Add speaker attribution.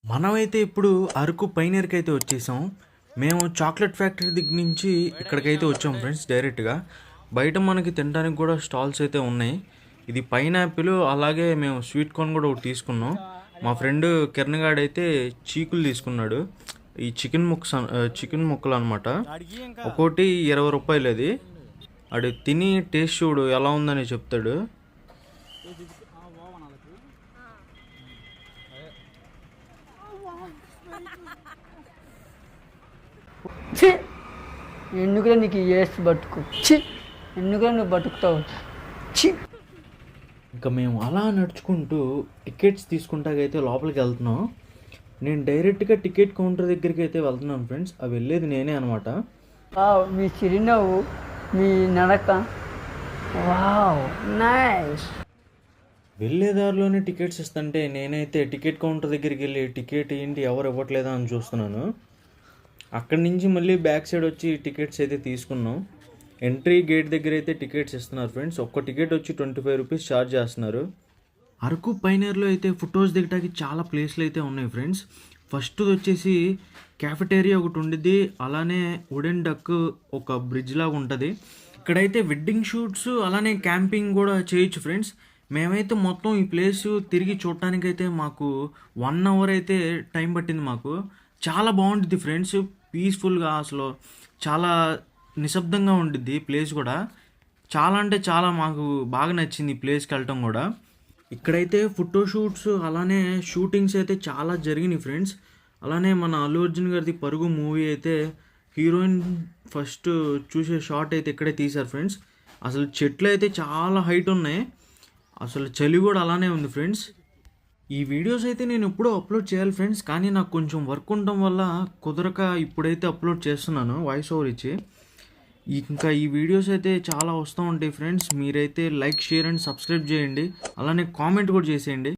Speaker 1: మనమైతే ఇప్పుడు అరకు పైనేరుకి అయితే వచ్చేసాం. మేము చాక్లెట్ ఫ్యాక్టరీ దగ్గర నుంచి ఇక్కడికైతే వచ్చాం ఫ్రెండ్స్ డైరెక్ట్గా. బయట మనకి తినడానికి కూడా స్టాల్స్ అయితే ఉన్నాయి. ఇది పైనాపిల్, అలాగే మేము స్వీట్ కార్న్ కూడా ఒకటి తీసుకున్నాం. మా ఫ్రెండ్ కిరణ్ గాడు అయితే చీకులు తీసుకున్నాడు. ఈ చికెన్ ముక్కలు అనమాట. ఒక్కోటి 20 రూపాయలు. అది అడు తిని టేస్ట్ చూడు ఎలా ఉందని చెప్తాడు.
Speaker 2: ఛీ ఎందుకురా నీకు ఏసి బతుకు ఛీ ఎందుకురా నువ్వు బతుకుతావు ఛీ.
Speaker 1: ఇంకా మేము అలా నడుచుకుంటూ టికెట్స్ తీసుకుంటాకైతే లోపలికి వెళ్తున్నాం. నేను డైరెక్ట్గా టికెట్ కౌంటర్ దగ్గరికి అయితే వెళ్తున్నాను ఫ్రెండ్స్. అవి వెళ్ళేది నేనే అనమాట.
Speaker 2: వావ్ మీ చిరునవ్వు, మీ నడక, వావ్ నైస్.
Speaker 1: వెళ్ళేదారిలోనే టికెట్స్ ఇస్తుంటే నేనైతే టికెట్ కౌంటర్ దగ్గరికి వెళ్ళి టికెట్ ఏంటి ఎవరు ఇవ్వట్లేదా అని చూస్తున్నాను. అక్కడి నుంచి మళ్ళీ బ్యాక్ సైడ్ వచ్చి టికెట్స్ అయితే తీసుకున్నాం. ఎంట్రీ గేట్ దగ్గర అయితే టికెట్స్ ఇస్తున్నారు ఫ్రెండ్స్. ఒక్క టికెట్ వచ్చి 25 రూపీస్ ఛార్జ్ చేస్తున్నారు. అరకు పైనేరులో అయితే ఫొటోస్ దిగడానికి చాలా ప్లేస్లు అయితే ఉన్నాయి ఫ్రెండ్స్. ఫస్ట్ వచ్చేసి క్యాఫెటేరియా ఒకటి ఉండిద్ది, అలానే వుడెన్ డక్ ఒక బ్రిడ్జ్ లాగా ఉంటుంది. ఇక్కడైతే వెడ్డింగ్ షూట్స్ అలానే క్యాంపింగ్ కూడా చేయొచ్చు ఫ్రెండ్స్. మేమైతే మొత్తం ఈ ప్లేస్ తిరిగి చూడటానికైతే మాకు 1 అవర్ అయితే టైం పట్టింది మాకు. చాలా బాగుంటుంది ఫ్రెండ్స్, పీస్ఫుల్గా, అసలు చాలా నిశ్శబ్దంగా ఉంటుంది ప్లేస్ కూడా. చాలా అంటే చాలా మాకు బాగా నచ్చింది ఈ ప్లేస్కి వెళ్ళటం కూడా. ఇక్కడైతే ఫోటోషూట్స్ అలానే షూటింగ్స్ అయితే చాలా జరిగినాయి ఫ్రెండ్స్. అలానే మన అల్లు అర్జున్ గారిది పరుగు మూవీ అయితే హీరోయిన్ ఫస్ట్ చూసే షాట్ అయితే ఇక్కడే తీశారు ఫ్రెండ్స్. అసలు చెట్లు అయితే చాలా హైట్ ఉన్నాయి, అసలు చలి కూడా అలానే ఉంది ఫ్రెండ్స్. ఈ వీడియోస్ అయితే నేను ఎప్పుడూ అప్లోడ్ చేయాలి ఫ్రెండ్స్, కానీ నాకు కొంచెం వర్క్ ఉండటం వల్ల కుదరక ఇప్పుడైతే అప్లోడ్ చేస్తున్నాను వాయిస్ ఓవర్ ఇచ్చి. ఇంకా ఈ వీడియోస్ అయితే చాలా వస్తూ ఉంటాయి ఫ్రెండ్స్. మీరైతే లైక్, షేర్ అండ్ సబ్స్క్రైబ్ చేయండి, అలానే కామెంట్ కూడా చేసేయండి.